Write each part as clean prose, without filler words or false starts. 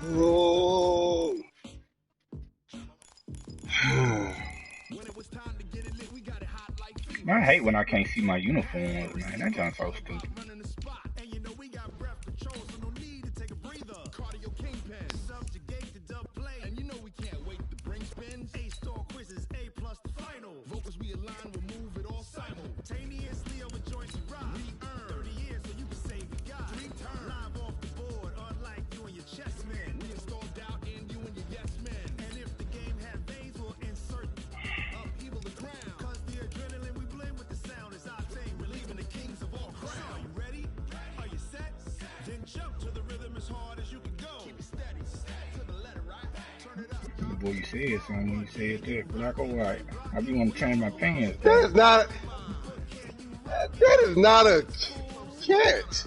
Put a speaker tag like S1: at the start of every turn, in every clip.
S1: Ooh. Oh.
S2: I hate when I can't see my uniforms, man. That sounds so stupid. Boy, you said something when you said that, black or white. I be want to change my pants.
S1: That is not a catch.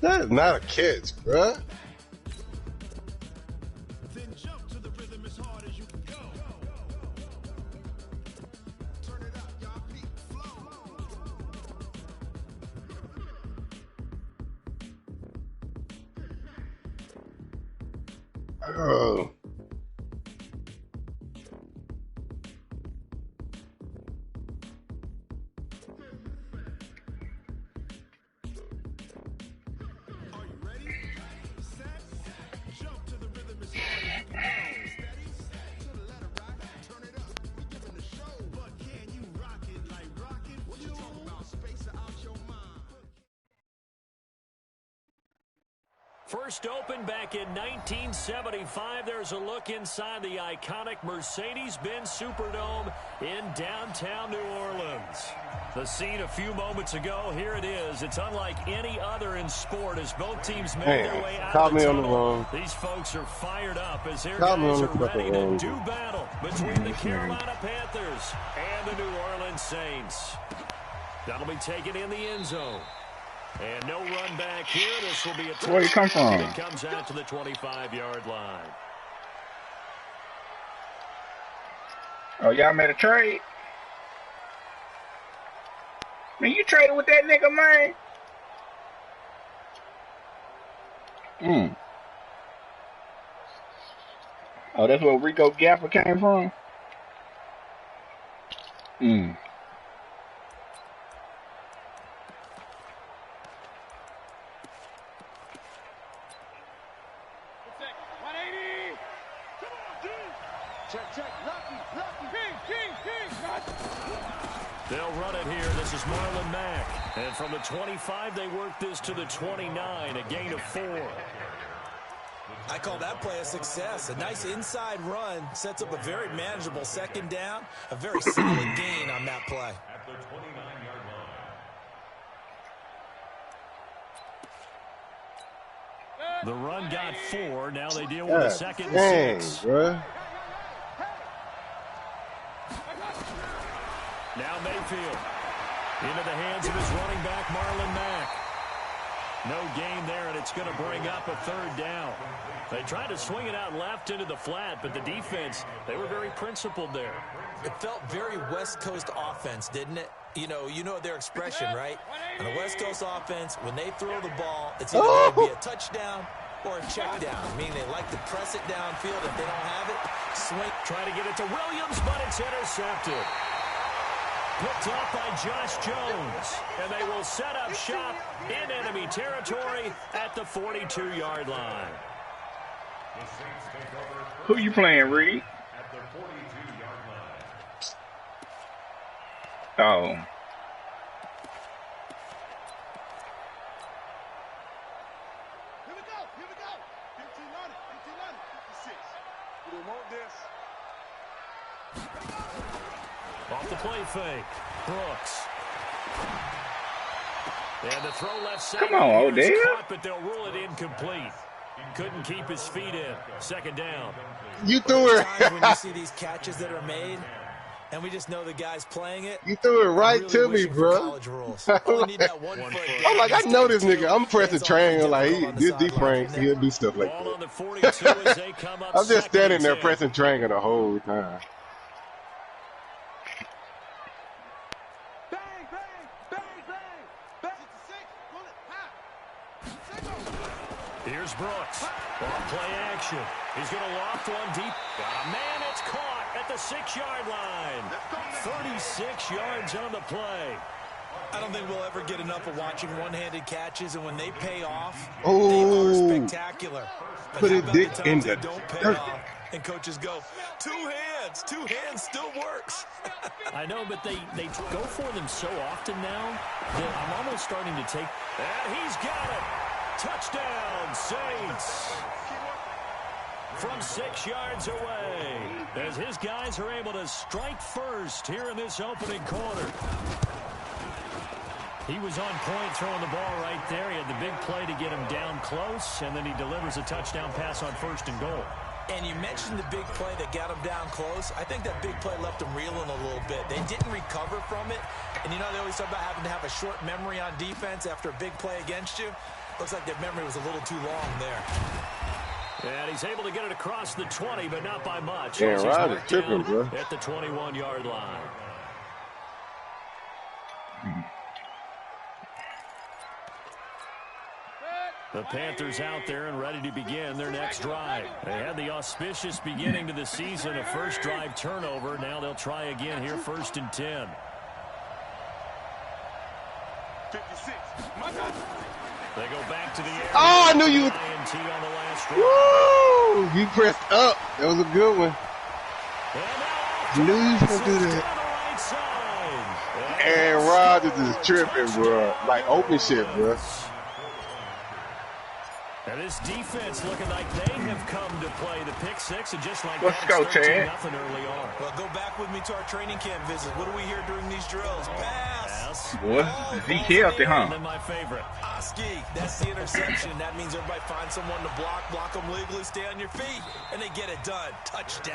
S1: That is not a catch, bruh. Oh.
S3: First opened back in 1975. There's a look inside the iconic Mercedes-Benz Superdome in downtown New Orleans. The scene a few moments ago, here it is. It's unlike any other in sport as both teams make their way out of the tunnel. These folks are fired up as their guys are ready to do battle between the Carolina Panthers and the New Orleans Saints. That'll be taken in the end zone. And no run back here. This will be a
S2: Where you come from?
S3: It comes out to the 25-yard line.
S2: Oh, y'all made a trade? Man, you traded with that nigga, man? Oh, that's where Rico Gaffer came from?
S3: They'll run it here. This is Marlon Mack. And from the 25, they work this to the 29, a gain of 4.
S4: I call that play a success. A nice inside run sets up a very manageable second down. A very solid gain on that play.
S3: At the 29-yard line. The run got 4. Now they deal with a second and 6.
S1: Bruh.
S3: Now Mayfield into the hands of his running back, Marlon Mack. No gain there, and it's going to bring up a third down. They tried to swing it out left into the flat, but the defense, they were very principled there.
S4: It felt very West Coast offense, didn't it? You know their expression, right? On a West Coast offense, when they throw the ball, it's either going to be a touchdown or a check down, meaning they like to press it downfield. If they don't have it, swing.
S3: Try to get it to Williams, but it's intercepted. Picked up by Josh Jones, and they will set up shop in enemy territory at the 42-yard line.
S2: Who you playing, Reed?
S3: At the 42-yard line.
S2: Oh.
S5: Here we go. 1500, 56. We don't want this.
S3: Off the play fake. Brooks. And the throw left side.
S2: Come on, Odell.
S3: Caught, but they'll rule it incomplete. Couldn't keep his feet in. Second down.
S1: You threw
S4: There's
S1: it.
S4: times when you see these catches that are made, and we just know the guy's playing it.
S1: You threw it right
S4: really
S1: to me,
S4: wishing for
S1: bro.
S4: college rules. Only need that one foot down.
S1: I'm like, I know this nigga. I'm pressing
S4: It's awfully
S1: triangle like
S4: difficult on the
S1: this
S4: sidelines,
S1: D-Frank,
S4: isn't it?
S1: he'll do stuff like
S3: Ball on
S1: that.
S3: the 42 as they come up.
S1: I'm just standing there
S3: 2nd and 10.
S1: pressing triangle the whole time.
S3: Here's Brooks. On play action. He's going to loft one deep. Man, it's caught at the 6-yard line. 36 yards on the play.
S4: I don't think we'll ever get enough of watching one-handed catches, and when they pay off, they
S1: Oh.
S4: are spectacular. But
S1: Put
S4: how
S1: his
S4: about
S1: dick
S4: the
S1: in
S4: times they
S1: the
S4: don't pay
S1: dirt.
S4: off, and coaches go, two hands still works.
S3: I know, but they go for them so often now that I'm almost starting to take. And he's got it. Touchdown, Saints. From 6 yards away, as his guys are able to strike first here in this opening quarter. He was on point throwing the ball right there. He had the big play to get him down close, and then he delivers a touchdown pass on 1st and goal.
S4: And you mentioned the big play that got him down close. I think that big play left him reeling a little bit. They didn't recover from it. And you know, they always talk about having to have a short memory on defense after a big play against you. Looks like their memory was a little too long there.
S3: And he's able to get it across the 20, but not by much.
S1: Yeah,
S3: As he's
S1: Rod is
S3: marked
S1: tripping,
S3: down
S1: bro.
S3: at the 21-yard line. The Panthers out there and ready to begin their next drive. They had the auspicious beginning to the season, a first drive turnover. Now they'll try again here, 1st and 10.
S5: 56.
S3: They go back to the air.
S1: Oh, I knew you.
S3: INT on the last drive.
S1: Woo! You pressed up. That was a good one.
S3: And now
S1: Knew you was gonna do
S3: down
S1: that.
S3: the right side.
S1: And Rodgers is tripping, bro. Like open shit, bro.
S3: And this defense looking like they have come to play the pick six, and just like
S2: Let's
S3: that,
S2: go,
S3: it's
S2: Chad.
S3: 13-0 early on.
S4: Well, go back with me to our training camp visit. What do we hear during these drills? Pass.
S2: Boy, Zeke healthy,
S3: And
S2: huh?
S3: then my favorite.
S4: Oski, that's the interception. That means everybody finds someone to block them legally, stay on your feet, and they get it done. Touchdown.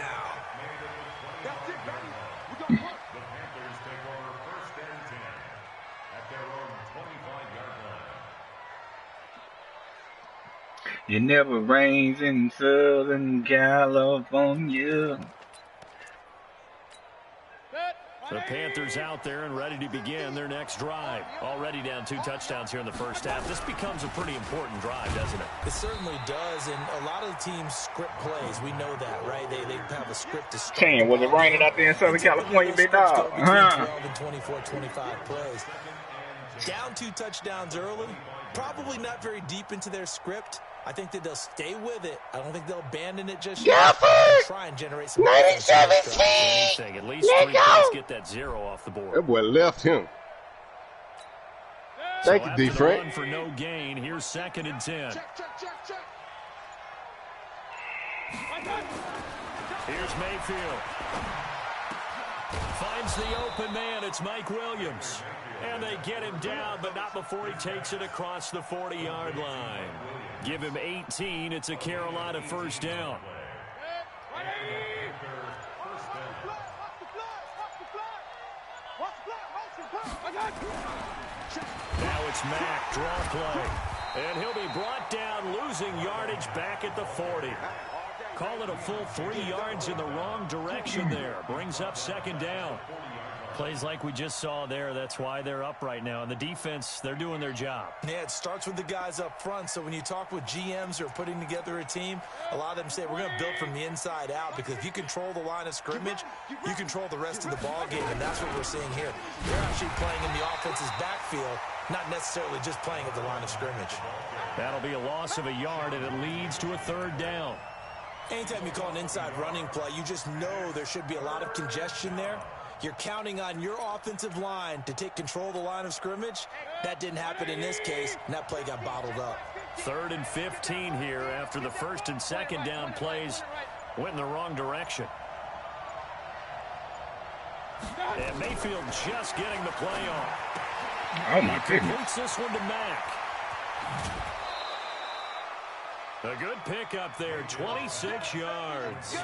S5: That's it, baby. We got work.
S6: The Panthers take over 1st and 10 at their own 25-yard line.
S2: It never rains in Southern California.
S3: The Panthers out there and ready to begin their next drive. Already down 2 touchdowns here in the first half. This becomes a pretty important drive, doesn't it?
S4: It certainly does, and a lot of the teams script plays. We know that, right? They have a script to start.
S2: Ken, was it raining out there in Southern California, big dog?
S4: Between 12 and 24, 25 plays. Down 2 touchdowns early. Probably not very deep into their script. I think that they'll stay with it. I don't think they'll abandon it just yet. Try and generate some
S1: 97
S3: Anything. At least 3 points get that 0 off the board.
S1: That boy left him. Thank you,
S3: after
S1: D.
S3: the
S1: Frank.
S3: run for no gain, here's 2nd and 10.
S5: Check.
S3: Here's Mayfield. Finds the open man. It's Mike Williams. And they get him down, but not before he takes it across the 40-yard line. Give him 18. It's a Carolina first down. Now it's Mack, draw play. And he'll be brought down, losing yardage back at the 40. Call it a full 3 yards in the wrong direction there. Brings up 2nd down. Plays like we just saw there. That's why they're up right now. And the defense, they're doing their job.
S4: Yeah, it starts with the guys up front. So when you talk with GMs who are putting together a team, a lot of them say, we're going to build from the inside out, because if you control the line of scrimmage, you control the rest of the ball game, and that's what we're seeing here. They're actually playing in the offense's backfield, not necessarily just playing at the line of scrimmage.
S3: That'll be a loss of a yard, and it leads to a 3rd down.
S4: Anytime you call an inside running play, you just know there should be a lot of congestion there. You're counting on your offensive line to take control of the line of scrimmage. That didn't happen in this case, and that play got bottled up.
S3: 3rd and 15 here after the 1st and 2nd down plays went in the wrong direction. And Mayfield just getting the play off.
S2: Oh, my goodness.
S3: Completes this one to Mack. A good pickup there, 26 yards.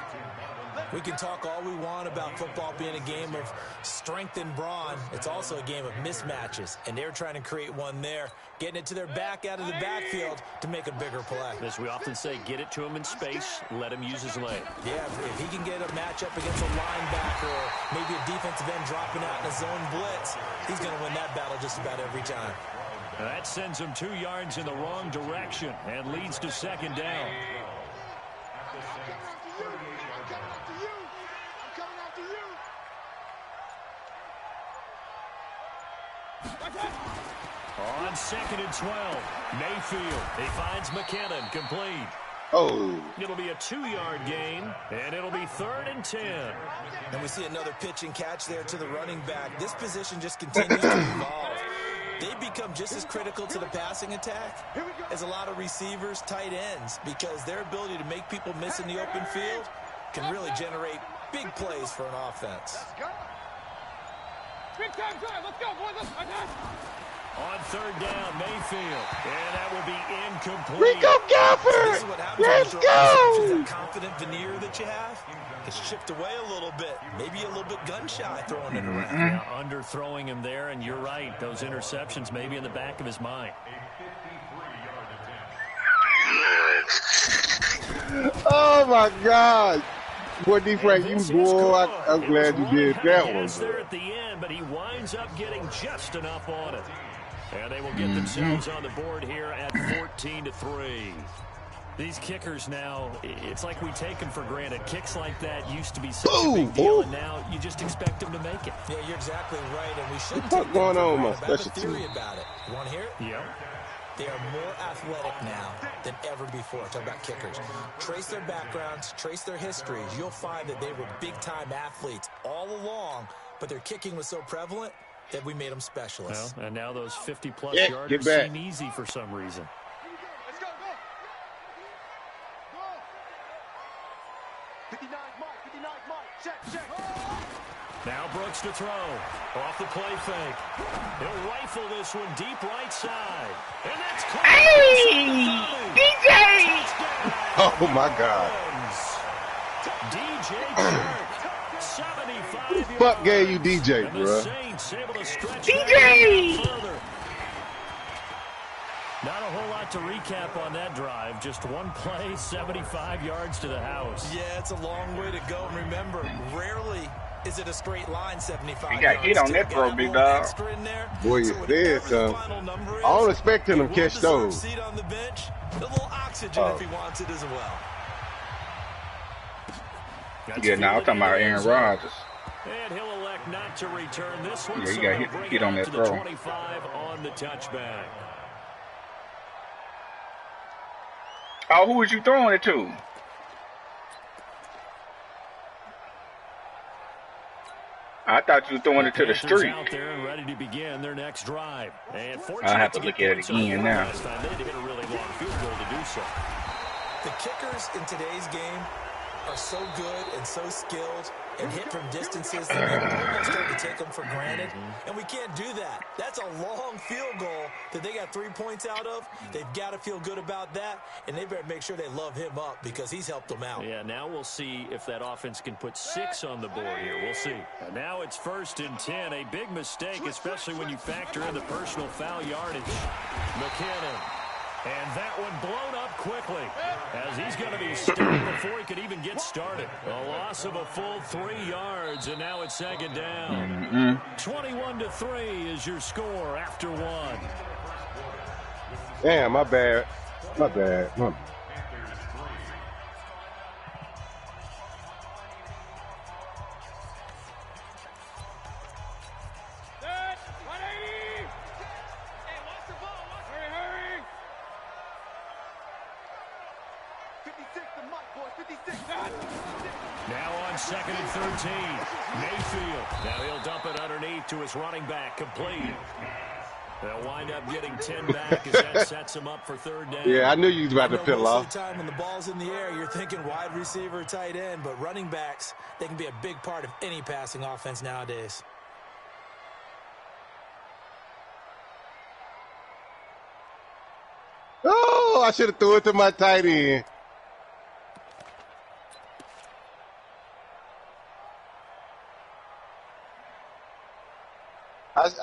S4: We can talk all we want about football being a game of strength and brawn. It's also a game of mismatches, and they're trying to create one there, getting it to their back out of the backfield to make a bigger play.
S3: As we often say, get it to him in space, let him use his leg.
S4: Yeah, if he can get a matchup against a linebacker or maybe a defensive end dropping out in a zone blitz, he's going to win that battle just about every time.
S3: That sends him 2 yards in the wrong direction and leads to second down. On 2nd and 12, Mayfield. He finds McKinnon, complete.
S1: Oh.
S3: It'll be a 2-yard gain, and it'll be 3rd and 10.
S4: And we see another pitch and catch there to the running back. This position just continues to evolve. They become just as critical to the passing attack as a lot of receivers, tight ends, because their ability to make people miss in the open field can really generate big plays for an offense.
S5: Big time drive. Let's go, boys. Let's attack.
S3: On 3rd down, Mayfield. And that will be incomplete.
S1: Rico
S4: This is
S1: Gafford!
S4: what happens
S1: Let's
S4: when you throw
S1: go!
S4: that confident veneer that you have. It's chipped away a little bit. Maybe a little bit gun-shy throwing it around.
S3: Yeah, underthrowing him there, and you're right. Those interceptions may be in the back of his mind.
S1: Oh, my God. Boy, D. Frank, you boy, I'm glad you did that one.
S3: Yes, there at the end, but he winds up getting just enough on it. And they will get themselves on the board here at 14-3. These kickers now, it's like we take them for granted. Kicks like that used to be such a big deal, and now you just expect them to make it.
S4: Yeah, you're exactly right, and we shouldn't
S1: What's
S4: take
S1: going
S4: them for
S1: on, my
S4: granted. I have a
S1: special
S4: theory
S1: team?
S4: about it. You want to hear it?
S3: Yeah.
S4: They are more athletic now than ever before. Talk about kickers. Trace their backgrounds, trace their histories. You'll find that they were big-time athletes all along, but their kicking was so prevalent that we made them specialists.
S3: Well, and now those 50-plus
S1: Yeah,
S3: yarders
S1: get back.
S3: seem easy for some reason.
S5: Let's go, go. Go. 59 Mike, 59 Mike. Check.
S3: Now Brooks to throw. Off the play fake. He'll rifle this one deep right side. And that's caught.
S1: Hey! DJ!
S3: Touchdown.
S1: Oh, my God.
S3: DJ Chark, 75 yards.
S1: Fuck gave you DJ,
S3: And the
S1: bruh.
S3: Saints able to stretch
S1: DJ!
S3: that further. Not a whole lot to recap on that drive. Just one play, 75 yards to the house.
S4: Yeah, it's a long way to go. And remember, rarely is it a straight line 75
S2: He got
S4: yards.
S2: hit on
S4: Still
S2: that
S4: got
S2: throw,
S4: a
S2: big
S4: little
S2: dog.
S4: extra in there.
S1: Boy, you
S4: So whatever
S1: said
S4: the
S1: something.
S4: final number is,
S1: I don't expect him to
S4: he
S1: catch
S4: will deserve
S1: those.
S4: a seat on the bench, a little oxygen
S1: Oh.
S4: if he wants it as well.
S3: That's
S2: Yeah, now I'm talking about Aaron Rodgers.
S3: And he'll elect not to return this one.
S2: Yeah, he
S3: so
S2: got
S3: he'll
S2: hit-
S3: bring
S2: hit
S3: it
S2: on
S3: out
S2: that
S3: to the
S2: throw.
S3: 25 on the touchback.
S2: Oh, who was you throwing it to? I thought you were throwing it to the
S3: Panthers
S2: street.
S3: out there and ready to begin their next drive. And
S2: I'll have to
S3: fortunate
S2: look
S3: get
S2: at it
S3: points on the
S2: again
S3: board
S2: now.
S3: last time. They had to hit a really long field goal to do so.
S4: The kickers in today's game are so good and so skilled and hit from distances that we almost start to take them for granted. And we can't do that. That's a long field goal that they got 3 points out of. They've got to feel good about that, and they better make sure they love him up because he's helped them out.
S3: Yeah, now we'll see if that offense can put 6 on the board here. We'll see. And now it's 1st and 10. A big mistake, especially when you factor in the personal foul yardage. McKinnon. And that one blown up quickly as he's going to be stopped before he could even get started. A loss of a full 3 yards, and now it's 2nd down. 21-3 is your score after 1.
S1: Damn, my bad. My bad.
S5: Set. 180. Hey, watch the ball. Hurry. 56 to Mike, boy. 56.
S3: Now on 2nd and 13. Mayfield. Now he'll dump it underneath to his running back. Complete. They'll wind up getting 10 back as that sets him up for 3rd down.
S1: Yeah, I knew you was about to
S4: You know,
S1: peel
S4: most
S1: off.
S4: of the time when the ball's in the air, you're thinking wide receiver, tight end, but running backs, they can be a big part of any passing offense nowadays.
S1: Oh, I should have threw it to my tight end.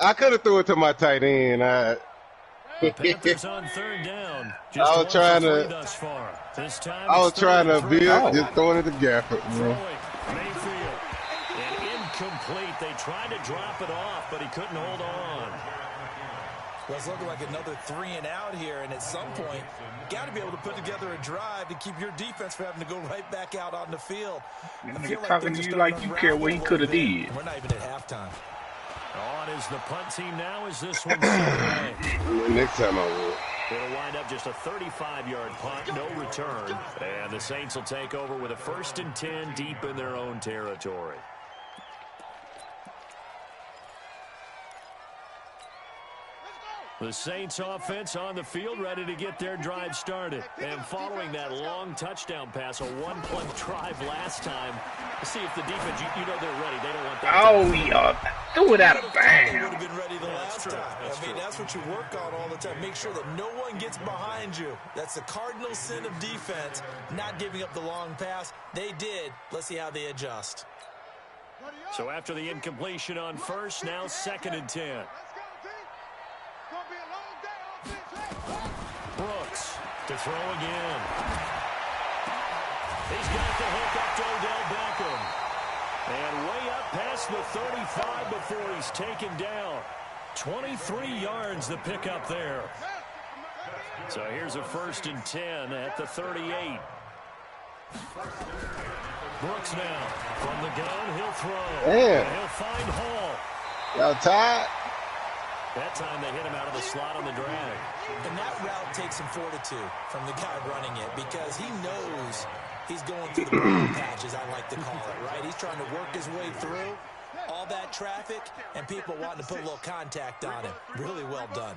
S1: I could have threw it to my tight end.
S3: The Panthers on third down.
S1: I
S3: Just
S1: was trying to.
S3: thus far. This time
S1: I was
S3: it's
S1: trying to
S3: 3.
S1: build,
S2: Oh.
S1: just throwing it to Gafford.
S3: Throwing. Mayfield. And incomplete. They tried to drop it off, but he couldn't hold on.
S4: Well, it's looking like another 3 and out here, and at some point, got to be able to put together a drive to keep your defense from having to go right back out on the field.
S2: That
S4: I
S2: nigga
S4: feel
S2: talking
S4: things
S2: to
S4: are
S2: you like
S4: starting
S2: you
S4: to
S2: care what he
S4: unravel a
S2: could have
S4: little bit.
S2: did.
S4: We're not even at halftime.
S3: On is the punt team now as this one's away.
S1: Next time I will.
S3: It'll wind up just a 35-yard punt, no return. And the Saints will take over with a 1st and 10 deep in their own territory. The Saints offense on the field, ready to get their drive started. And following that long touchdown pass, a one-play drive last time, to see if the defense, you know they're ready. They don't want that.
S2: Oh, yeah. Threw it out of
S4: Would
S2: bounds.
S4: have been ready the last time. I mean, that's what you work on all the time. Make sure that no one gets behind you. That's the cardinal sin of defense, not giving up the long pass. They did. Let's see how they adjust.
S3: So after the incompletion on first, now 2nd and 10. Brooks to throw again. He's got the hook up to Odell Beckham. And way up past the 35 before he's taken down. 23 yards the pickup there. So here's a 1st and 10 at the 38. Brooks now from the gun. He'll throw.
S1: Damn.
S3: And he'll find Hall.
S1: Y'all tired?
S3: That time they hit him out of the slot on the drag.
S4: And that route takes some fortitude from the guy running it because he knows he's going through the brown patches, I like to call it, right? He's trying to work his way through all that traffic and people wanting to put a little contact on him. Really well done.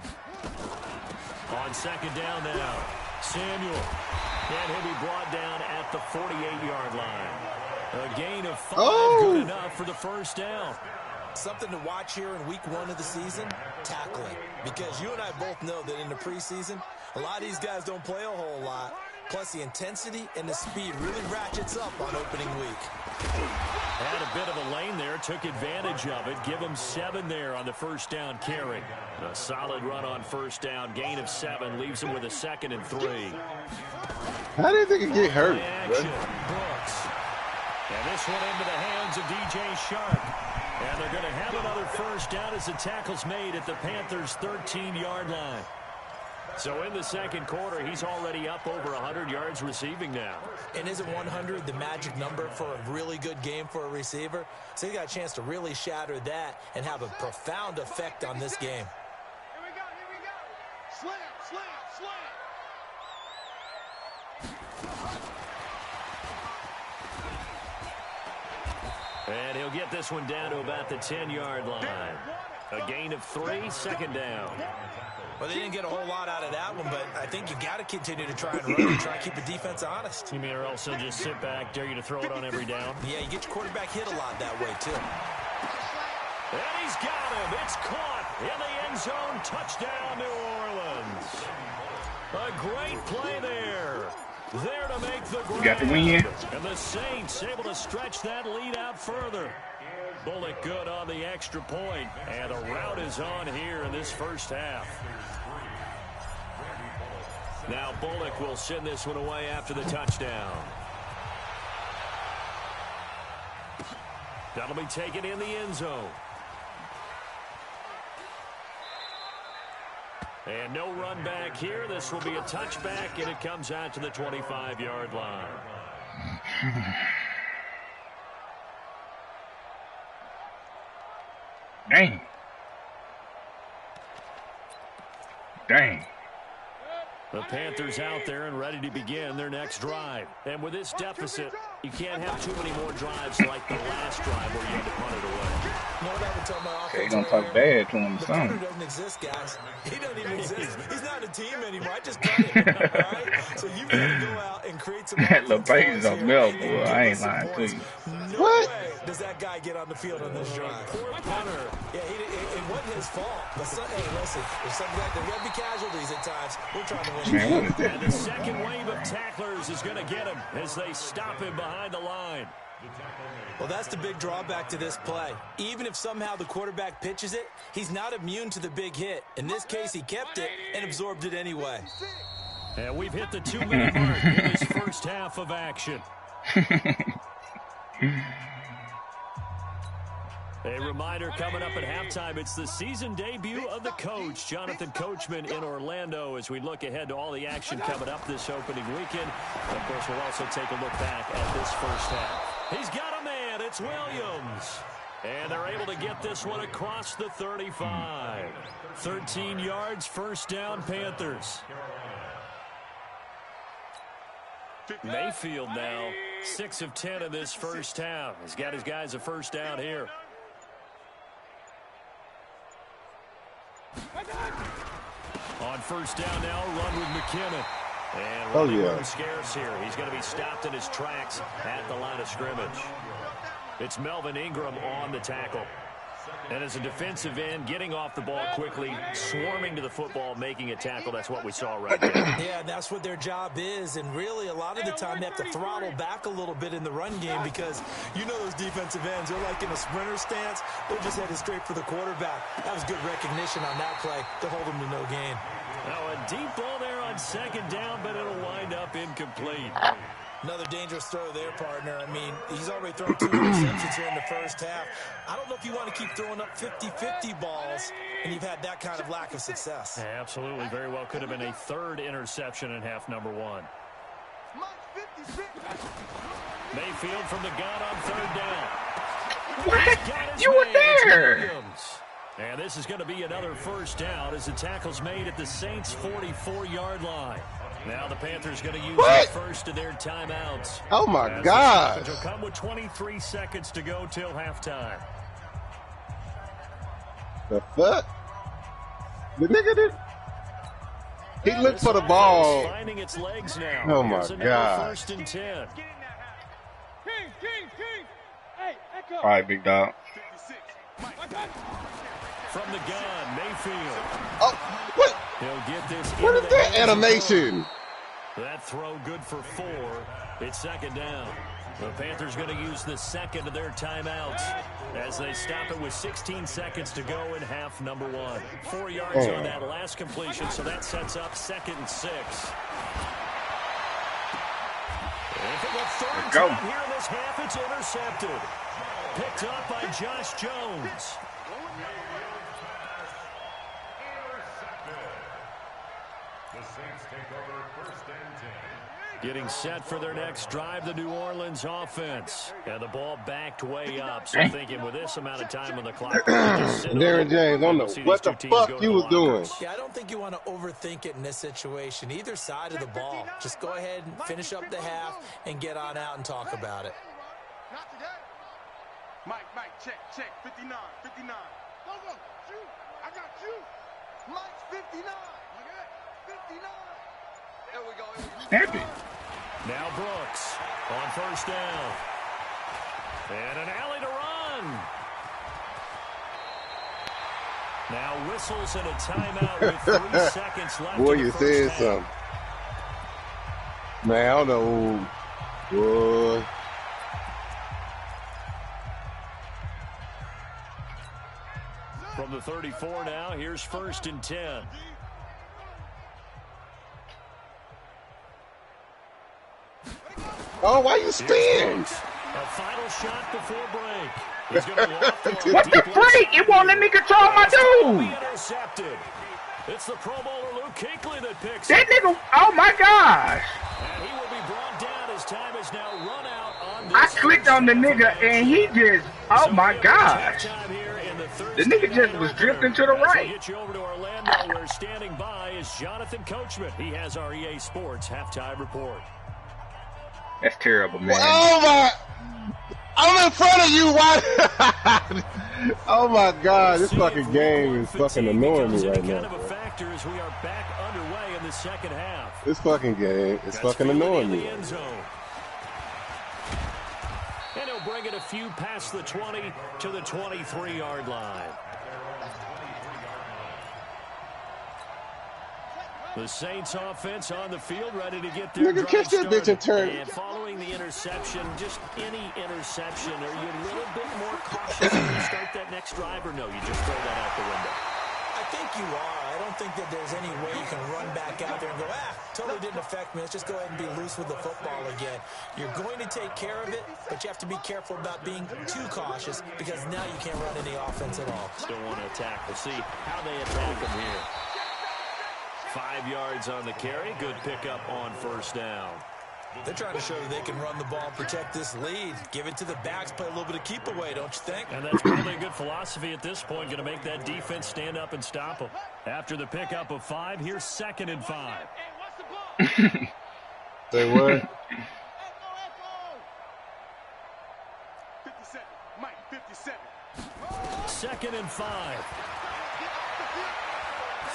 S3: On 2nd down now, Samuel. And he'll be brought down at the 48-yard line. A gain of 5, good enough for the 1st down.
S4: Something to watch here in week 1 of the season, tackling. Because you and I both know that in the preseason, a lot of these guys don't play a whole lot. Plus, the intensity and the speed really ratchets up on opening week.
S3: Had a bit of a lane there, took advantage of it. Give him 7 there on the 1st down carry. A solid run on 1st down, gain of 7, leaves him with a 2nd and 3.
S1: How did they get hurt?
S3: Action, Brooks. And this one into the hands of DJ Sharp. And they're going to have another 1st down as the tackle's made at the Panthers' 13-yard line. So in the 2nd quarter, he's already up over 100 yards receiving now.
S4: And isn't 100 the magic number for a really good game for a receiver? So he got a chance to really shatter that and have a profound effect on this game.
S5: Here we go, here we go. Slam, slam, slam.
S3: And he'll get this one down to about the 10-yard line. A gain of 3, 2nd down.
S4: Well, they didn't get a whole lot out of that one, but I think you got to continue to try and run and try and keep the defense honest.
S3: You mean or else they'll just sit back, dare you to throw it on every down?
S4: Yeah, you get your quarterback hit a lot that way, too.
S3: And he's got him. It's caught in the end zone. Touchdown, New Orleans. A great play there. There to make the grab.
S2: Got the win.
S3: And the Saints able to stretch that lead out further. Bullock good on the extra point. And the route is on here in this 1st half. Now Bullock will send this one away after the touchdown. That'll be taken in the end zone. And no run back here. This will be a touchback, and it comes out to the 25-yard line.
S2: Dang. Dang.
S3: The Panthers out there and ready to begin their next drive. And with this deficit, you can't have too many more drives like the last drive where you had to punt it away.
S4: You know what I would tell my offense?
S2: They gonna talk bad to him or
S4: The
S2: something.
S4: punter doesn't exist, guys. He doesn't even exist. He's not a team anymore. I just cut it. All right? So you've got to go out and create some
S2: That little
S4: offense
S2: baby's
S4: for us
S2: a
S4: here
S2: milk,
S4: and
S2: boy.
S4: give
S2: I
S4: us
S2: ain't
S4: some
S2: lying to
S4: points.
S2: you.
S4: No
S1: What?
S4: way does that guy get on the field on this drive? Poor punter. Yeah, it wasn't his fault. But hey, listen, there's something like there got to be casualties at times. We're trying to win.
S2: Man, what is that?
S3: And the second wave of tacklers is going to get him as they stop him behind the line.
S4: Well, that's the big drawback to this play. Even if somehow the quarterback pitches it, he's not immune to the big hit. In this case, he kept it and absorbed it anyway.
S3: And we've hit the 2-minute mark in this first half of action. A reminder coming up at halftime, it's the season debut of the coach, Jonathan Coachman, in Orlando, as we look ahead to all the action coming up this opening weekend. And of course, we'll also take a look back at this first half. He's got a man. It's Williams. And they're able to get this one across the 35. 13 yards, first down, Panthers. Mayfield now, 6 of 10 in this first half. He's got his guys a first down here. On first down now, run with McKinnon. And running room scarce here. He's going to be stopped in his tracks at the line of scrimmage. It's Melvin Ingram on the tackle. And as a defensive end, getting off the ball quickly, swarming to the football, making a tackle, that's what we saw right there.
S4: Yeah, that's what their job is. And really, a lot of the time, they have to throttle back a little bit in the run game because you know those defensive ends, they're like in a sprinter stance. They're just headed straight for the quarterback. That was good recognition on that play to hold them to no gain.
S3: Now a deep ball there on second down, but it'll wind up incomplete.
S4: Another dangerous throw there, partner. I mean, he's already thrown 2 interceptions here in the first half. I don't know if you want to keep throwing up 50-50 balls, and you've had that kind of lack of success.
S3: Yeah, absolutely. Very well could have been a third interception in half number 1. Mayfield from the gun on third down.
S2: What? You were there.
S3: And this is going to be another first down as the tackle's made at the Saints' 44-yard line. Now the Panthers going to use the first of their timeouts.
S1: Oh, my God.
S3: It'll come with 23 seconds to go till halftime.
S1: The fuck? The nigga did. He looked for the ball.
S3: Finding its legs now.
S1: Oh, my God.
S3: First and 10.
S2: All right, big dog.
S3: From the gun, Mayfield.
S1: Oh, what?
S3: He'll get this.
S1: What is that animation?
S3: That throw good for 4. It's second down. The Panthers going to use the second of their timeouts as they stop it with 16 seconds to go in half number 1. 4 yards on that last completion, so that sets up 2nd and 6. And for the third time here in this half, it's intercepted. Picked up by Josh Jones.
S6: The Saints take over first and 10.
S3: Getting set for their next drive, the New Orleans offense. And the ball backed way up. So thinking with this amount of time on the clock.
S1: Darren James, I don't know what the fuck you was doing.
S4: Yeah, I don't think you want to overthink it in this situation. Either side of the ball. Just go ahead and finish up the half and get on out and talk about it.
S5: Mike, check, 59. Go, shoot. I got you. Mike's 59. 59. There we go.
S2: Snap it.
S3: Now Brooks on first down. And an alley to run. Now whistles and a timeout with 3 seconds left.
S1: Boy, you said something. Man, I don't know. Boy.
S3: From the 34 now, here's first and 10.
S1: Oh, why you spin?
S3: A final shot before break. He's gonna walk for
S2: What the freak? It won't let me control my dude.
S3: Intercepted. It's the Pro Bowler Luke Kuechly that picks
S2: That
S3: it.
S2: nigga, oh my gosh.
S3: And he will be brought down as time is now run out on this.
S2: I clicked on the nigga and he just, oh my gosh. The nigga just was drifting to the right.
S3: Get you over to Orlando, where standing by is Jonathan Coachman. He has our EA Sports halftime report.
S2: That's terrible, man.
S1: Oh my! I'm in front of you. Why? Oh my God! This fucking game is fucking annoying me right now.
S3: Kind of a factor as we are back underway in the second half.
S1: This fucking game is fucking annoying me.
S3: And he'll break bring it a few past the 20 to the 23-yard line. The Saints offense on the field, ready to get their drive
S1: catch that
S3: started.
S1: bitch and turn.
S3: And following the interception, just any interception, are you a little bit more cautious when you start that next drive, or no, you just throw that out the window?
S4: I think you are. I don't think that there's any way you can run back out there and go, totally didn't affect me. Let's just go ahead and be loose with the football again. You're going to take care of it, but you have to be careful about being too cautious because now you can't run any offense at all.
S3: Still want to attack. We'll see how they attack them here. 5 yards on the carry. Good pickup on first down.
S4: They're trying to show that they can run the ball and protect this lead. Give it to the backs, play a little bit of keep away, don't you think?
S3: And that's probably a good philosophy at this point, going to make that defense stand up and stop them. After the pickup of 5, here's 2nd and 5.
S1: Say what?
S5: 57. Mike, 57.
S3: 2nd and 5.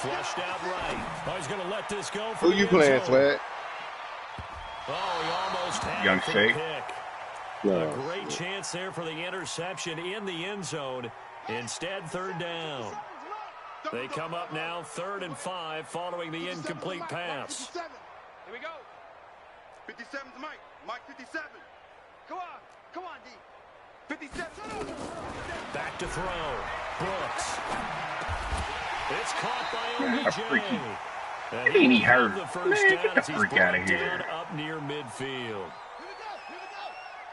S3: Flushed out right. Oh, he's going to let this go.
S1: Who you playing, Flat?
S3: Oh, he almost had
S2: Young
S3: it for the
S2: Shake.
S3: pick.
S1: No.
S3: A great chance there for the interception in the end zone. Instead, 3rd down. They come up now 3rd and 5 following the incomplete pass.
S5: Here we go. 57's Mike. Mike 57. Come on. Come on, D. 57.
S3: Back to throw. Brooks. It's caught by OBJ.
S2: Ain't he hurt?
S3: The first
S2: Man,
S3: down
S2: get the
S3: as he's
S2: freak out of
S3: brought
S2: here.
S3: down up near midfield.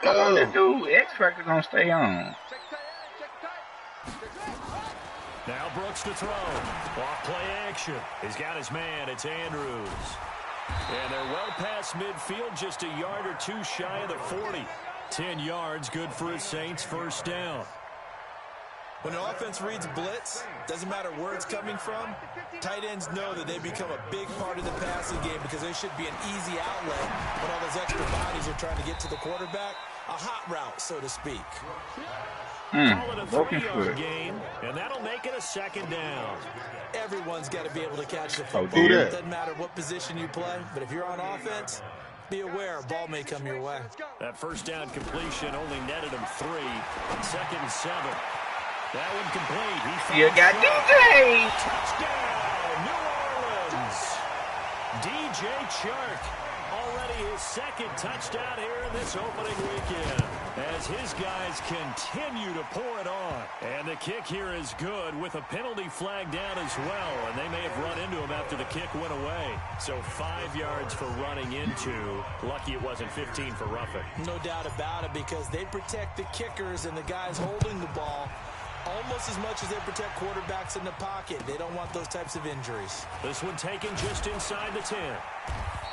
S2: Come on, that dude. X-Factor gonna stay on.
S3: Now Brooks to throw. Off play action. He's got his man. It's Andrews. And they're well past midfield, just a yard or two shy of the 40. 10 yards, good for his Saints first down.
S4: When an offense reads blitz, doesn't matter where it's coming from, tight ends know that they become a big part of the passing game because they should be an easy outlet when all those extra bodies are trying to get to the quarterback. A hot route, so to speak.
S3: Call it a
S2: broken
S3: 3-yard
S2: foot.
S3: gain, and that'll make it a 2nd down.
S4: Everyone's got to be able to catch the
S2: Oh,
S4: football.
S2: dear.
S4: It doesn't matter what position you play, but if you're on offense, be aware a ball may come your way.
S3: That first down completion only netted him 3. 2nd and 7. That one complete. He
S2: You got
S3: finds
S2: DJ.
S3: touchdown, New Orleans. DJ Chark, already his 2nd touchdown here in this opening weekend, as his guys continue to pour it on. And the kick here is good with a penalty flag down as well, and they may have run into him after the kick went away. So 5 yards for running into. Lucky it wasn't 15 for roughing.
S4: No doubt about it, because they protect the kickers and the guys holding the ball almost as much as they protect quarterbacks in the pocket. They don't want those types of injuries.
S3: This one taken just inside the 10.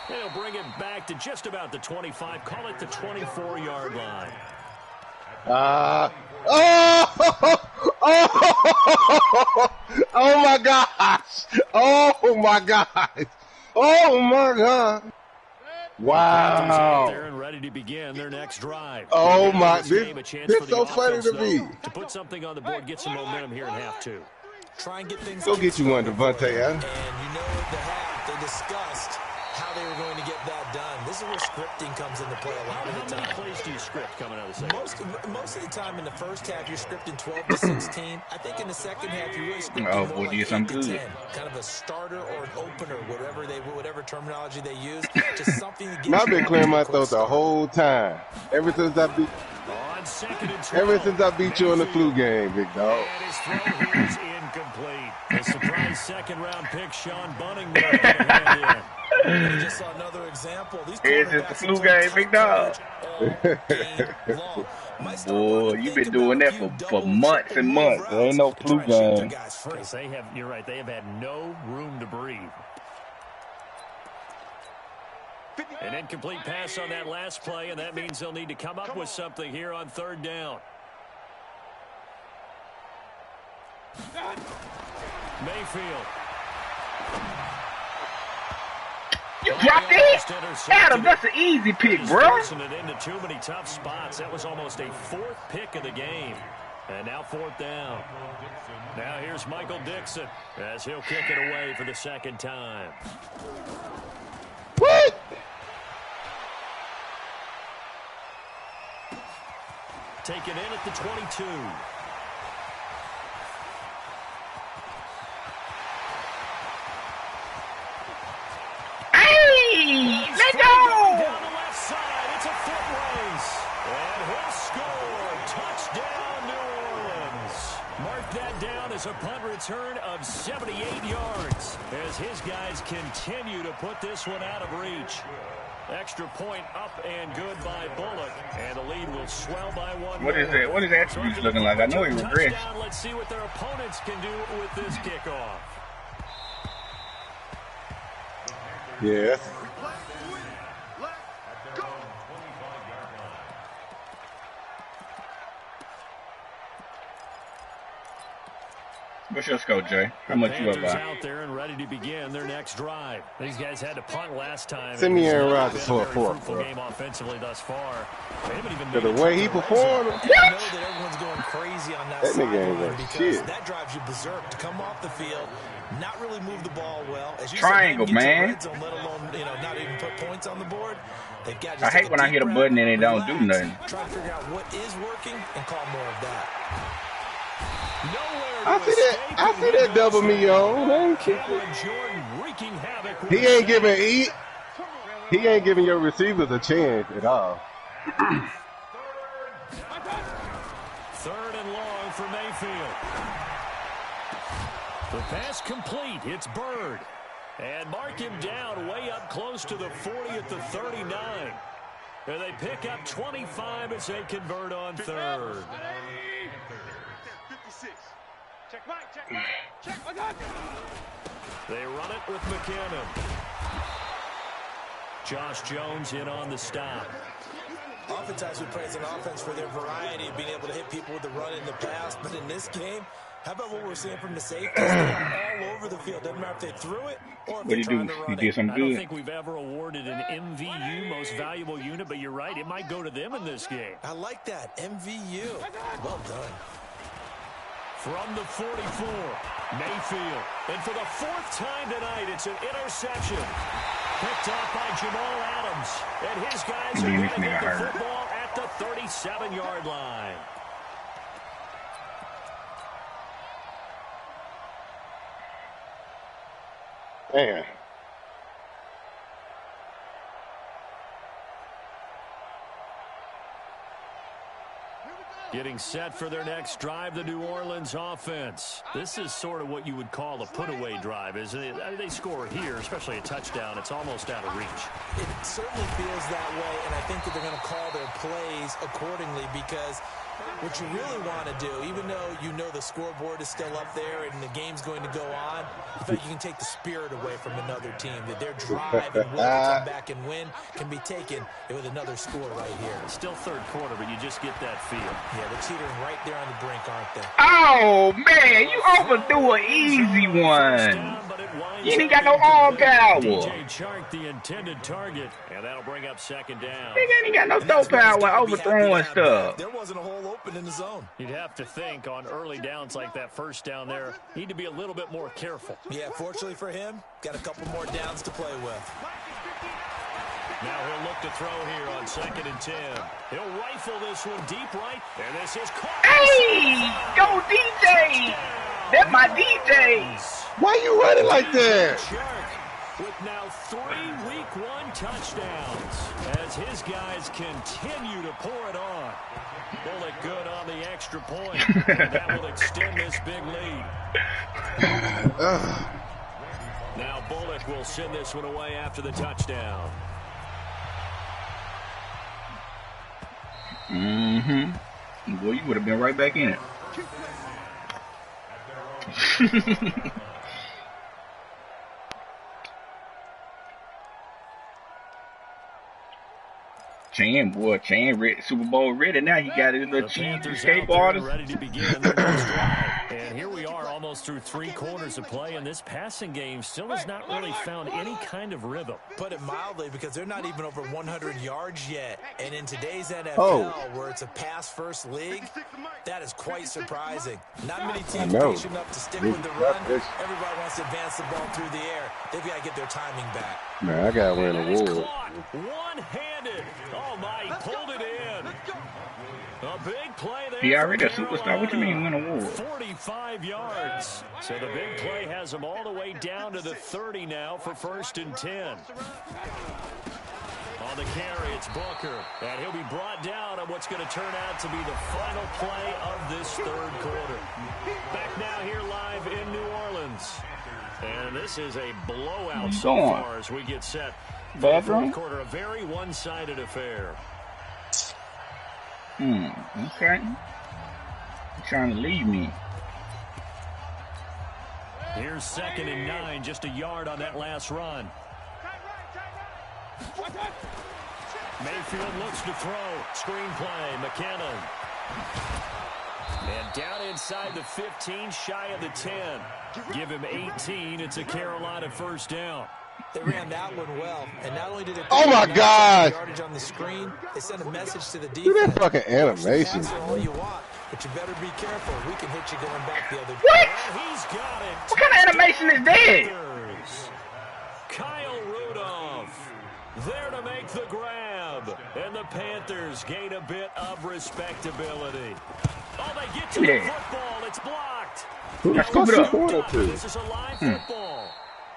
S3: They'll bring it back to just about the 25. Call it the 24-yard line.
S1: Oh my gosh. Oh my gosh. Oh my God.
S3: Panthers out there
S1: Wow.
S3: and ready to begin their next drive.
S1: Oh my,
S3: This game, a
S1: this
S3: chance for the
S1: so funny
S3: offense,
S1: to
S3: though,
S1: me.
S3: to put something on the board, get some momentum here in half 2.
S4: Try and get things.
S1: Go get you one, Devontae. Huh?
S4: And you know at the half, they discussed how they were going to get that done. This is where scripting comes into play a lot of the
S3: How many
S4: time.
S3: plays do you script coming out of the second?
S4: Most of the time in the first half, you're scripting 12 to 16. I think in the second half, you're really scripting
S2: Oh,
S4: more
S2: boy,
S4: like
S2: you
S4: 8
S2: some
S4: to
S2: good.
S4: 10. Kind of a starter or an opener, whatever terminology they use. Just something to get
S1: I've
S4: you
S1: been
S4: off
S1: clearing
S4: to a
S1: my
S4: quick
S1: throat the
S4: start.
S1: whole time. Ever since I beat
S3: On 2nd and 12.
S1: Ever since I beat you in the flu game, big dog.
S3: And his throw here is incomplete. The surprise 2nd-round pick, Sean Bunning, will have to hand in.
S4: We just saw another example. These
S2: It's just the
S4: quarterbacks
S2: flu
S4: are
S2: game, big dog.
S4: all game long. Might start
S2: Boy,
S4: wanting to
S2: you
S4: think
S2: been doing
S4: about
S2: that
S4: a few
S2: for
S4: double,
S2: months
S4: triple
S2: and
S4: move
S2: months. There ain't no
S4: routes to
S2: flu
S4: try and shoot their
S2: game.
S4: guys free.
S3: Because you're right, they have had no room to breathe. An incomplete pass on that last play, and that means they'll need to come up with something here on 3rd down. Mayfield.
S2: You dropped it? Adam, that's an easy pick, bro.
S3: Forcing it into too many tough spots. That was almost a 4th pick of the game. And now 4th down. Now here's Michael Dixon as he'll kick it away for the 2nd time.
S1: What?
S3: taken in at the 22.
S2: Hey, let's go!
S3: Down the left side, it's a foot race. And he'll score. Touchdown, New Orleans. Mark that down as a punt return of 78 yards as his guys continue to put this one out of reach. Extra point up and good by Bullock, and the lead will swell by one.
S2: What is that? What is attributes looking like? I know he regressed.
S3: Let's see what their opponents can do with this kickoff.
S1: Yeah.
S2: What's your score, Jay? How much you up by?
S3: Out there and ready to begin their next drive. These guys had to punt last time.
S1: Send me Aaron Rodgers for a fourth.
S3: Game offensively thus far.
S1: To the way he performed,
S4: I know that everyone's going crazy on that
S1: nigga ain't
S4: sideline
S1: worth
S4: because
S1: shit.
S4: that drives you berserk to come off the field, not really move the ball well. As you
S2: Triangle,
S4: said,
S2: man.
S4: Red zone, let alone not even put points on the board. They've got to
S2: I hate when I hit a button and it don't do nothing.
S4: Try to figure out what is working and call more of that.
S1: I see that double me on. He ain't giving your receivers a chance at all.
S3: Third and long for Mayfield. The pass complete. It's Bird. And mark him down way up close to the 40 at the 39. And they pick up 25 as they convert on third.
S5: 56. Check right, check. I got
S3: They run it with McKinnon. Josh Jones in on the stop.
S4: Oftentimes we praise an offense for their variety of being able to hit people with the run in the past, but in this game, how about what we're seeing from the safeties? They're all over the field. Doesn't matter if they threw it or if they're trying to run it.
S2: He did some
S3: I don't
S2: good.
S3: think we've ever awarded an MVU, most valuable unit, but you're right, it might go to them in this game.
S4: I like that. MVU. Well done.
S3: From the 44, Mayfield. And for the fourth time tonight, it's an interception. Picked off by Jamal Adams. And his guys are going to get the football at the 37-yard line.
S1: Man.
S3: Getting set for their next drive, the New Orleans offense. This is sort of what you would call a put-away drive, isn't it? I mean, they score here, especially a touchdown. It's almost out of reach.
S4: It certainly feels that way, and I think that they're going to call their plays accordingly because what you really want to do, even though you know the scoreboard is still up there and the game's going to go on, I feel like you can take the spirit away from another team, that their drive and will to come back and win can be taken with another score right here.
S3: It's still third quarter, but you just get that feel.
S4: Yeah, they're teetering right there on the brink, aren't they?
S2: Oh, man, you overthrew an easy one. You ain't got no arm power.
S3: DJ Chark, the intended target, and that'll bring up second down.
S2: Nigga ain't got no throw power overthrowing stuff.
S4: There wasn't a hole open in the zone.
S3: You'd have to think on early downs like that first down there, need to be a little bit more careful.
S4: Yeah, fortunately for him, got a couple more downs to play with.
S3: Now he'll look to throw here on 2nd and 10. He'll rifle this one deep right, and this is caught.
S2: Hey, go DJ. That's my DJ.
S1: Why you running like that?
S3: Shark with now 3 week 1 touchdowns as his guys continue to pour it on. Bullock good on the extra point. And that will extend this big lead. Now Bullock will send this one away after the touchdown.
S2: Boy, you would have been right back in it. Chan Super Bowl ready now. He got his little cheese skateboarders.
S3: Ready to begin their next drive. And here we are almost through 3 quarters of play, and this passing game still has not really found any kind of rhythm.
S4: Put it mildly, because they're not even over 100 yards yet. And in today's NFL, where it's a pass-first league, that is quite surprising. Not many teams are patient enough to stick with the run. Everybody wants to advance the ball through the air. They've got to get their timing back.
S1: Man, I got to win an award.
S3: One-handed. Oh, my, he pulled it in. A big play there.
S2: He already a superstar. What you mean win award?
S3: 45 yards. So the big play has him all the way down to the 30 now for 1st and 10. On the carry, it's Booker. And he'll be brought down on what's going to turn out to be the final play of this 3rd quarter. Back now here live in New Orleans. And this is a blowout so far as we get set for the 4th quarter. A very one-sided affair.
S2: Okay. You're trying to leave me.
S3: Here's 2nd and 9, just a yard on that last run. Mayfield looks to throw. Screen play, McKinnon. And down inside the 15, shy of the 10. Give him 18. It's a Carolina 1st down.
S4: They ran that one well, and not only did it
S1: Oh my God!
S4: yardage on the screen, they sent a message to the defense.
S1: Look at that fucking animation.
S4: All you want, but you better be careful. We can hit you going back the other way.
S2: What?
S3: He's got it.
S2: What kind of animation is that?
S3: Kyle Rudolph there to make the grab, and the Panthers gain a bit of respectability. Oh, they get to the football. It's blocked.
S2: Let's scoop it up.
S3: This is a live football.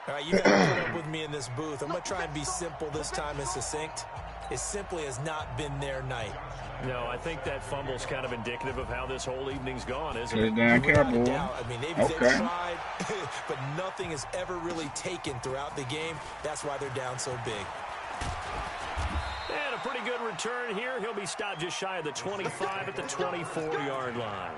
S4: All right, you got to put up with me in this booth. I'm going to try and be simple this time and succinct. It simply has not been their night.
S3: No, I think that fumble's kind of indicative of how this whole evening's gone, isn't it?
S2: Down careful.
S4: I mean, they've tried, but nothing has ever really taken throughout the game. That's why they're down so big.
S3: And a pretty good return here. He'll be stopped just shy of the 25 at the 24-yard line.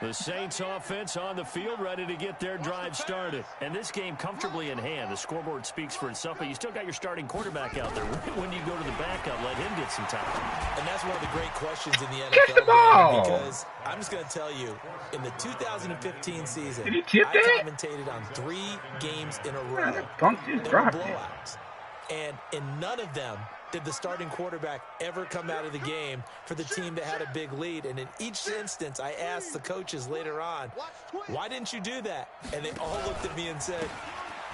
S3: The Saints offense on the field, ready to get their drive started. And this game comfortably in hand. The scoreboard speaks for itself, but you still got your starting quarterback out there. When do you go to the backup, let him get some time?
S4: And that's one of the great questions in the NFL.
S2: Catch the ball!
S4: Because I'm just going to tell you, in the 2015 season,
S2: Did he tip
S4: I
S2: that?
S4: commentated on 3 games in a row.
S2: The punk just
S4: There were
S2: dropped it.
S4: blowouts. And in none of them did the starting quarterback ever come out of the game for the team that had a big lead. And in each instance, I asked the coaches later on, why didn't you do that? And they all looked at me and said,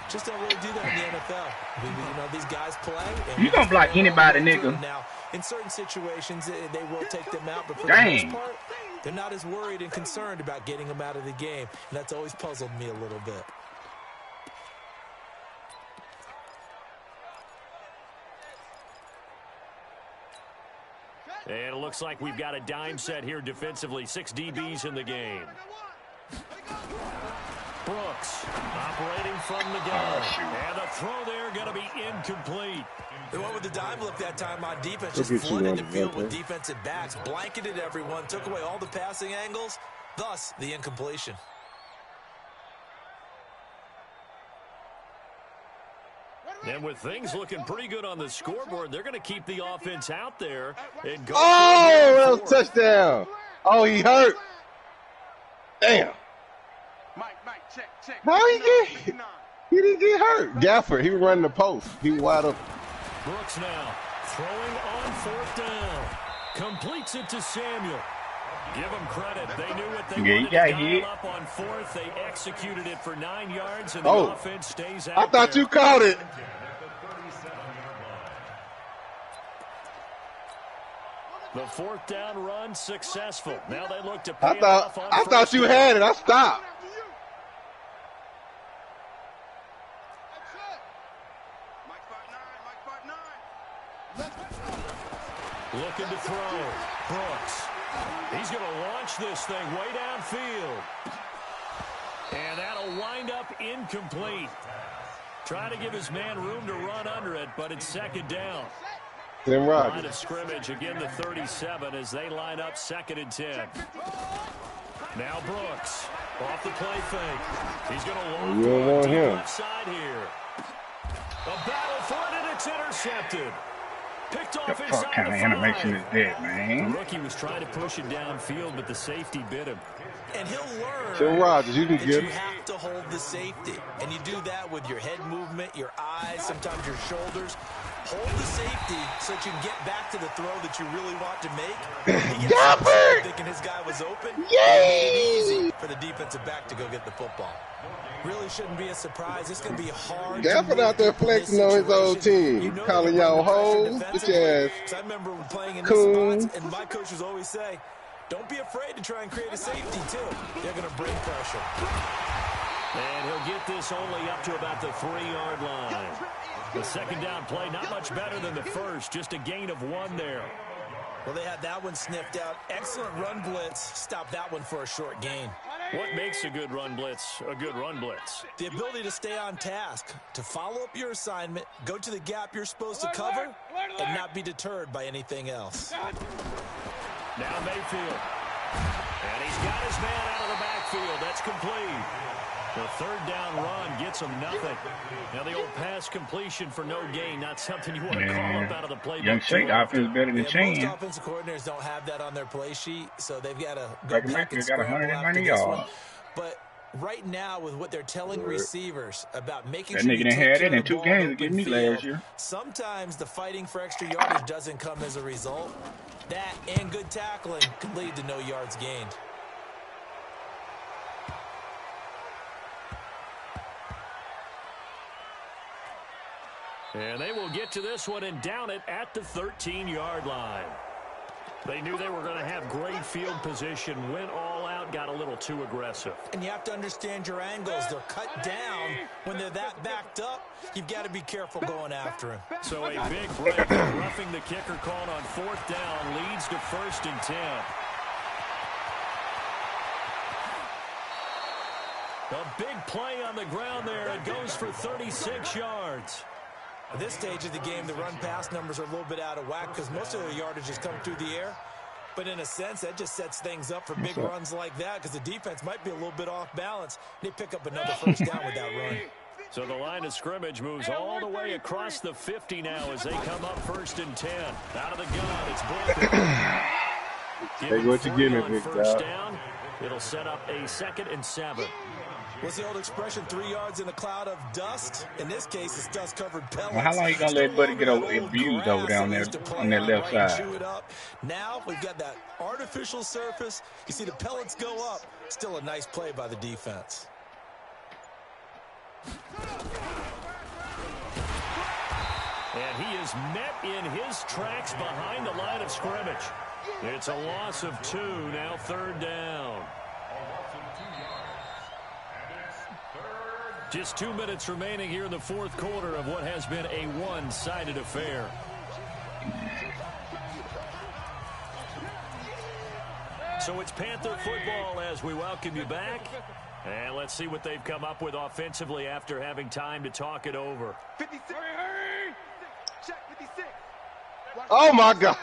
S4: just don't really do that in the NFL. You know, these guys play. And
S2: You don't block anybody, nigga.
S4: now, in certain situations, they will take them out. But for
S2: Dang.
S4: the most part, they're not as worried and concerned about getting them out of the game. And that's always puzzled me a little bit.
S3: And it looks like we've got a dime set here defensively. 6 DBs in the game. Brooks operating from the gun. And the throw there going to be incomplete.
S4: They went with the dime look that time on defense. Just flooded the field with defensive backs. Blanketed everyone. Took away all the passing angles. Thus, the incompletion.
S3: And with things looking pretty good on the scoreboard, they're going to keep the offense out there and go.
S1: Oh, that was a touchdown. Oh, he hurt. Damn. How he get? He didn't get hurt. Gafford, he was running the post. He was wide open.
S3: Brooks now throwing on 4th down. Completes it to Samuel. Give them credit. They knew what they wanted to dial up on 4th. They executed it for 9 yards, and the offense stays out.
S1: I thought you caught it.
S3: The 4th down run successful. Now they look to
S1: I thought you had it. I stopped.
S3: Looking to throw. Brooks. He's going to launch this thing way downfield. And that'll wind up incomplete. Trying to give his man room to run under it, but it's 2nd down. Line of scrimmage, again the 37 as they line up 2nd and 10. Now Brooks off the play fake. He's going to look to the left side here. A battle for it, and it's intercepted. Picked off inside
S2: What kind of animation is that, man?
S3: The rookie was trying to push it downfield, but the safety bit him.
S4: And he'll learn
S1: Phil Rogers, you can
S4: that
S1: get
S4: you have to hold the safety. And you do that with your head movement, your eyes, sometimes your shoulders. Hold the safety so that you can get back to the throw that you really want to make. He gets thinking his guy was open,
S1: Yay!
S4: it made it easy for the defensive back to go get the football. Really shouldn't be a surprise. It's going to be hard.
S1: Gafford out there flexing on his old team.
S4: You know,
S1: Calling y'all hoes. Bitch ass.
S4: I remember playing in
S1: Coon.
S4: this spots, and my coaches always say, don't be afraid to try and create a safety, too. They're going to bring pressure.
S3: And he'll get this only up to about the 3-yard line. The second down play, not much better than the first. Just a gain of 1 there.
S4: Well, they had that one sniffed out. Excellent run blitz. Stop that one for a short gain.
S3: What makes a good run blitz a good run blitz?
S4: The ability to stay on task, to follow up your assignment, go to the gap you're supposed to cover, and not be deterred by anything else.
S3: Now Mayfield. And he's got his man out of the backfield. That's complete. The third down run gets him nothing. Now the old pass completion for no gain, not something you want to call up out of the playbook.
S2: Young Shake offense better than Chan.
S4: Most offensive coordinators don't have that on their play sheet, so they've got to go
S2: Like
S4: back and
S2: got
S4: scramble
S2: 190
S4: after this one.
S2: yards.
S4: But right now, with what they're telling receivers about making
S2: That
S4: sure
S2: nigga
S4: you
S2: done
S4: take
S2: had
S4: care
S2: it in
S4: of the
S2: 2
S4: ball
S2: games
S4: in
S2: against me
S4: open
S2: last
S4: field,
S2: year.
S4: sometimes the fighting for extra yardage doesn't come as a result. That and good tackling can lead to no yards gained.
S3: And they will get to this one and down it at the 13-yard line. They knew they were going to have great field position, went all out, got a little too aggressive.
S4: And you have to understand your angles. They're cut down. When they're that backed up, you've got to be careful going after him.
S3: So a big break, roughing the kicker called on 4th down, leads to 1st and 10. A big play on the ground there. It goes for 36 yards.
S4: At this stage of the game, the run-pass numbers are a little bit out of whack because most of the yardage is coming through the air. But in a sense, that just sets things up for big runs like that because the defense might be a little bit off balance. They pick up another 1st down with that run.
S3: So the line of scrimmage moves all the way across the 50 now as they come up 1st and 10. Out of the gun, it's Blither.
S1: Hey, what you give me, big dog?
S3: Down. It'll set up a 2nd and 7.
S4: What's the old expression, 3 yards in a cloud of dust? In this case, it's dust-covered pellets.
S2: Well, how long you gonna let Buddy get abused over down there on that left side?
S4: Now we've got that artificial surface. You see the pellets go up. Still a nice play by the defense.
S3: And he is met in his tracks behind the line of scrimmage. It's a loss of 2, now 3rd down. Just 2 minutes remaining here in the 4th quarter of what has been a one-sided affair. So it's Panther football as we welcome you back. And let's see what they've come up with offensively after having time to talk it over.
S5: 56. Check 56.
S1: Oh my God.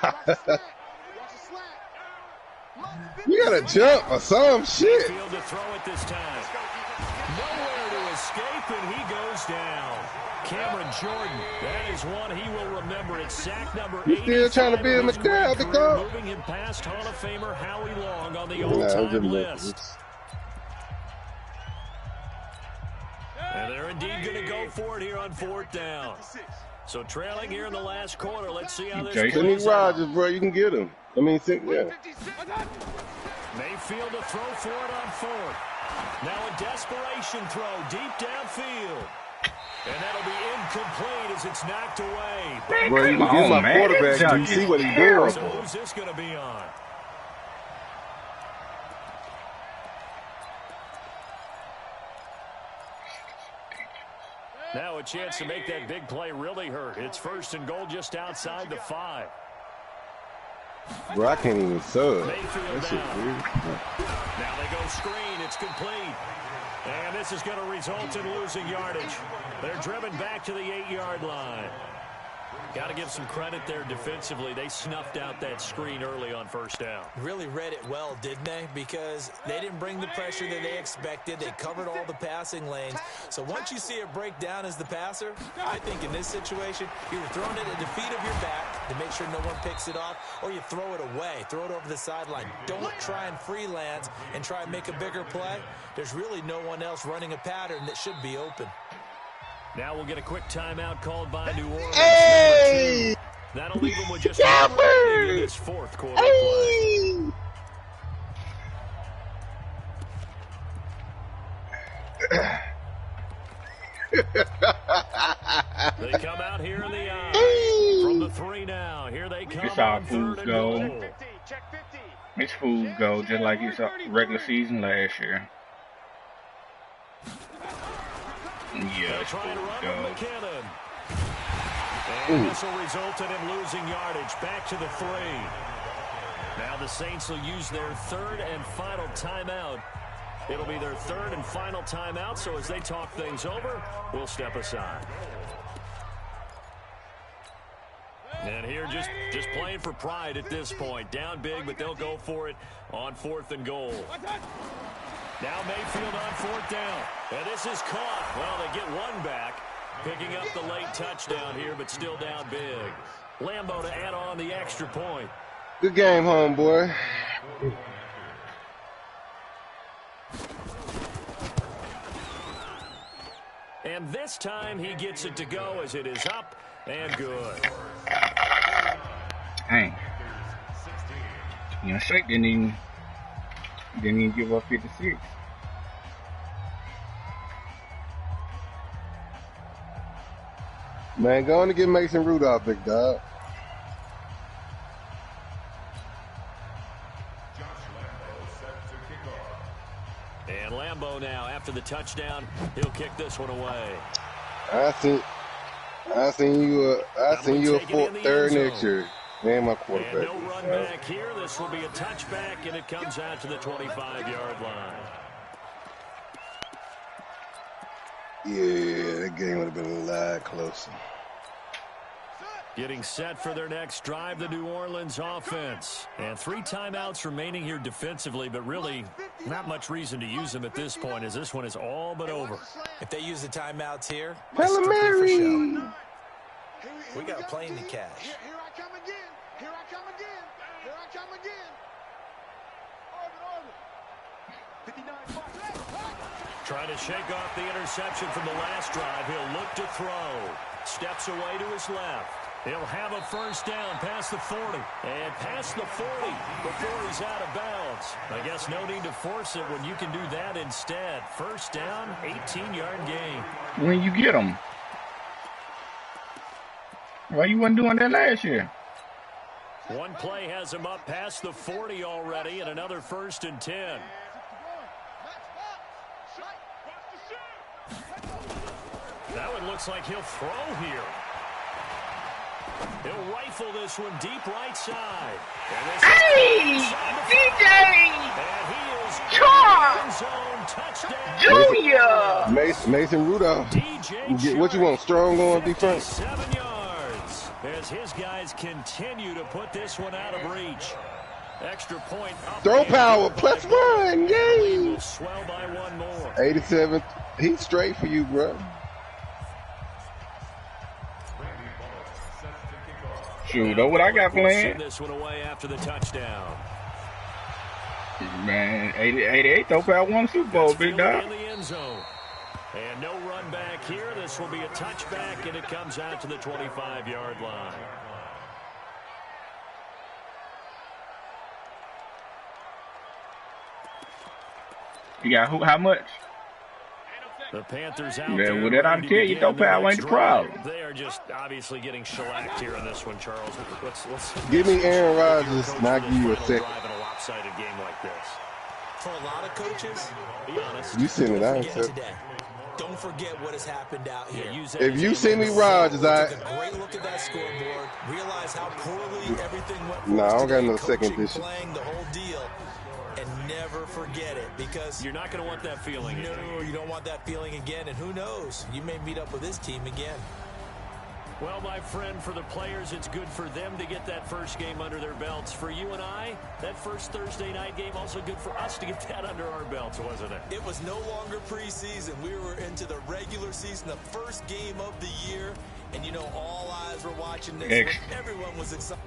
S1: You gotta jump or some shit.
S3: Field to throw it this time. Nowhere to escape, and he goes down. Cameron Jordan, that is one he will remember. It's sack number 8.
S1: Still trying to build McDowell to go.
S3: Moving him past Hall of Famer Howie Long on the all-time list. And they're indeed going to go for it here on 4th down. So trailing here in the last quarter. Let's see how this plays out.
S1: Rodgers, bro, you can get him. I mean, yeah.
S3: Mayfield to throw for it on 4th. Now a desperation throw deep downfield. And that'll be incomplete as it's knocked away.
S1: Bro, you get my quarterback. Do you see what he's doing?
S3: So who's this going to be on? Now a chance to make that big play really hurt. It's 1st and goal just outside the 5.
S1: Bro, I can't even sub.
S3: Mayfield
S1: That shit
S3: down.
S1: weird.
S3: Now they go screen. It's complete. And this is going to result in losing yardage. They're driven back to the 8-yard line. Got to give some credit there defensively. They snuffed out that screen early on 1st down.
S4: Really read it well, didn't they? Because they didn't bring the pressure that they expected. They covered all the passing lanes. So once you see it break down as the passer, I think in this situation, you're throwing it at the feet of your back to make sure no one picks it off, or you throw it away. Throw it over the sideline. Don't try and freelance and try and make a bigger play. There's really no one else running a pattern that should be open.
S3: Now we'll get a quick timeout called by New Orleans.
S1: Hey!
S3: That'll leave them with just 1 minute in this 4th quarter play. They come out here in the eye. From the 3 now. Here they come.
S2: It's our fool's goal. It's fool's goal, just like it's a regular season last year. Yeah, it's fool's goal.
S3: And this will result in him losing yardage. Back to the 3. Now the Saints will use their 3rd and final timeout. It'll be their 3rd and final timeout, so as they talk things over, we'll step aside. And here just playing for pride at this point. Down big, but they'll go for it on 4th and goal. Now Mayfield on 4th down. And this is caught. Well, they get one back. Picking up the late touchdown here, but still down big. Lambeau to add on the extra point.
S1: Good game, homeboy.
S3: And this time he gets it to go as it is up and good.
S2: Dang. You know, Shake didn't even give up 56.
S1: Man, go on and get Mason Rudolph, big dog.
S3: And Lambeau now, after the touchdown, he'll kick this one away.
S1: I seen you a 3rd next year. Man, my quarterback.
S3: And no run back here. This will be a touchback, and it comes out to the 25-yard line.
S1: Yeah, that game would have been a lot closer.
S3: Getting set for their next drive, the New Orleans offense. And 3 timeouts remaining here defensively, but really not much reason to use them at this point, as this one is all but over.
S4: If they use the timeouts here,
S1: Hail Mary!
S4: We got a plane to catch.
S5: Here I come again. Here I come again. Here I come again.
S3: Trying to shake off the interception from the last drive. He'll look to throw. Steps away to his left. He'll have a 1st down past the 40. And past the 40 before he's out of bounds. I guess no need to force it when you can do that instead. 1st down, 18-yard gain.
S2: When you get them. Why you wasn't doing that last year?
S3: One play has him up past the 40 already, and another 1st and 10. That one looks like he'll throw here. He'll rifle this one deep right side.
S2: Hey, DJ!
S3: And he is
S2: Charles! Junior!
S1: Mason Rudolph.
S3: DJ
S1: What you want, strong on defense?
S3: 7 yards as his guys continue to put this one out of reach. Extra point up.
S1: Throw power, +1, yay!
S3: Will swell by 1 more.
S1: 87. He's straight for you, bro.
S2: Shoot, know what I got playing?
S3: This one away after the touchdown.
S2: Man, 88 though, I won Super Bowl, big dog.
S3: In the end zone. And no run back here. This will be a touchback, and it comes out to the 25-yard line.
S2: You got who? How much?
S3: The Panthers out
S2: yeah,
S3: there.
S2: Well, that I tell you, though, pal, ain't the problem.
S3: They are just obviously getting shellacked here in this one, Charles. Let's
S1: give me Aaron Rodgers, and I'll give you a second.
S3: Drive in a lopsided game like this.
S4: For a lot of coaches,
S3: be honest.
S1: You seen it, I ain't
S4: said. Don't forget what has happened out here.
S1: If you see me Rodgers,
S4: take a great look at that scoreboard. Realize how poorly everything went.
S1: No, I don't got no second edition.
S4: Playing the whole deal. And never forget it, because
S3: you're not going to want that feeling again.
S4: No, you don't want that feeling again, and who knows, you may meet up with this team again.
S3: Well, my friend, for the players, it's good for them to get that first game under their belts. For you and I, that first Thursday night game, also good for us to get that under our belts, wasn't it?
S4: It was no longer preseason. We were into the regular season, the first game of the year, and you know all eyes were watching this. Everyone was excited.